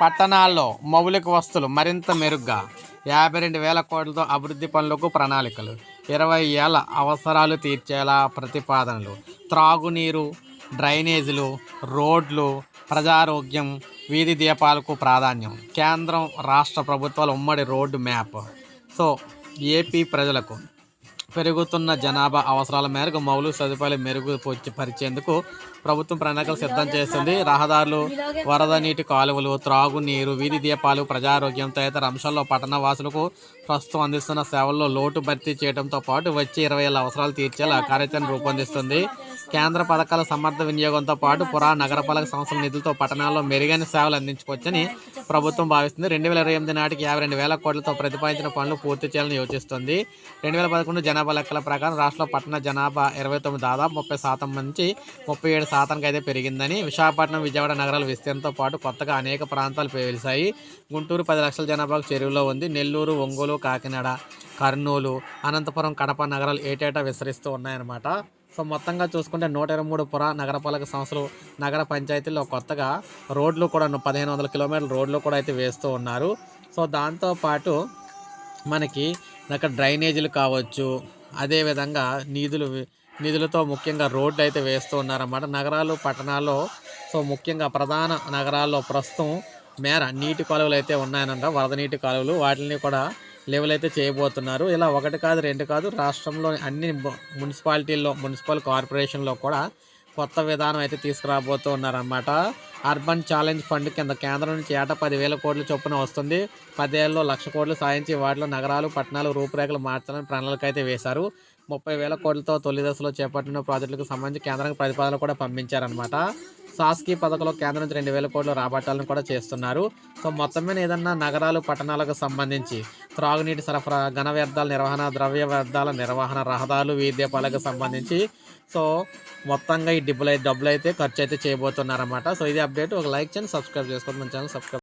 పట్టణాల్లో మౌలిక వస్తువులు మరింత మెరుగ్గా 52,000 కోట్లతో అభివృద్ధి పనులకు ప్రణాళికలు, 20 ఏళ్ల అవసరాలు తీర్చేలా ప్రతిపాదనలు, త్రాగునీరు, డ్రైనేజీలు, రోడ్లు, ప్రజారోగ్యం, వీధి దీపాలకు ప్రాధాన్యం, కేంద్రం రాష్ట్ర ప్రభుత్వాల ఉమ్మడి రోడ్డు మ్యాప్. సో ఏపీ ప్రజలకు పెరుగుతున్న జనాభా అవసరాల మేరకు మౌలిక సదుపాయాలు మెరుగుపరిచేందుకు ప్రభుత్వం ప్రణాళికలు సిద్ధం చేస్తుంది. రహదారులు, వరద నీటి కాలువలు, త్రాగునీరు, వీధి దీపాలు, ప్రజారోగ్యం తదితర అంశాల్లో పట్టణ వాసులకు ప్రస్తుతం అందిస్తున్న సేవల్లో లోటు భర్తీ చేయడంతో పాటు వచ్చే 20 ఏళ్ల అవసరాలు తీర్చేలా కార్యాచరణ రూపొందిస్తుంది. కేంద్ర పథకాల సమర్థ వినియోగంతో పాటు నగరపాలక సంస్థల నిధులతో పట్టణాల్లో మెరుగైన సేవలు అందించుకోవచ్చని ప్రభుత్వం భావిస్తుంది. 2028 నాటికి 52,000 కోట్లతో ప్రతిపాదించిన పనులు పూర్తి చేయాలని యోచిస్తుంది. 2011 జనాభా లెక్కల ప్రకారం రాష్ట్రంలో పట్టణ జనాభా 29 దాదాపు 30% నుంచి 37% అయితే పెరిగిందని, విశాఖపట్నం, విజయవాడ నగరాల విస్తీర్ణంతో పాటు కొత్తగా అనేక ప్రాంతాలు వెలిశాయి. గుంటూరు 10 లక్షల జనాభాకు చేరువలో ఉంది. నెల్లూరు, ఒంగోలు, కాకినాడ, కర్నూలు, అనంతపురం, కడప నగరాలు ఏటేటా విస్తరిస్తూ ఉన్నాయన్నమాట. సో మొత్తంగా చూసుకుంటే 123 నగరపాలక సంస్థలు, నగర పంచాయతీల్లో కొత్తగా రోడ్లు కూడా 1,500 కిలోమీటర్ల రోడ్లు కూడా అయితే వేస్తూ ఉన్నారు. సో దాంతోపాటు మనకి అక్కడ డ్రైనేజీలు కావచ్చు, అదేవిధంగా నిధులతో ముఖ్యంగా రోడ్లు అయితే వేస్తూ ఉన్నారన్నమాట. నగరాలు, పట్టణాల్లో సో ముఖ్యంగా ప్రధాన నగరాల్లో ప్రస్తుతం మేర నీటి కాలువలు అయితే ఉన్నాయనంట, వరద నీటి కాలువలు, వాటిని కూడా లెవెల్ అయితే చేయబోతున్నారు. ఇలా 1 కాదు 2 కాదు, రాష్ట్రంలోని అన్ని మున్సిపాలిటీల్లో, మున్సిపల్ కార్పొరేషన్లో కూడా కొత్త విధానం అయితే తీసుకురాబోతూ ఉన్నారన్నమాట. అర్బన్ ఛాలెంజ్ ఫండ్ కింద కేంద్రం నుంచి ఏటా 10,000 కోట్ల చొప్పున వస్తుంది. 10 ఏళ్ళలో 1,00,000 కోట్లు సాధించి వాటిలో నగరాలు, పట్టణాలు రూపురేఖలు మార్చాలని ప్రణాళిక అయితే వేశారు. 30,000 కోట్లతో తొలి దశలో చేపట్టిన ప్రాజెక్టులకు సంబంధించి కేంద్రానికి ప్రతిపాదనలు కూడా పంపించారనమాట. సాస్కీ పథకంలో కేంద్రం నుంచి 2,000 కోట్లు రాబట్టాలను కూడా చేస్తున్నారు. సో మొత్తం మీద ఏదన్నా నగరాలు, పట్టణాలకు సంబంధించి త్రాగునీటి సరఫరా, ఘన వ్యర్థాల నిర్వహణ, ద్రవ్య వ్యర్థాల నిర్వహణ, రహదారులు, వీధి దీపాలకు సంబంధించి సో మొత్తంగా ఈ డబ్బులు అయితే ఖర్చు అయితే చేయబోతున్నారన్నమాట. సో ఇది అప్డేట్. ఒక లైక్ చేయండి, సబ్స్క్రైబ్ చేసుకోండి, మన ఛానల్ సబ్స్క్రైబ్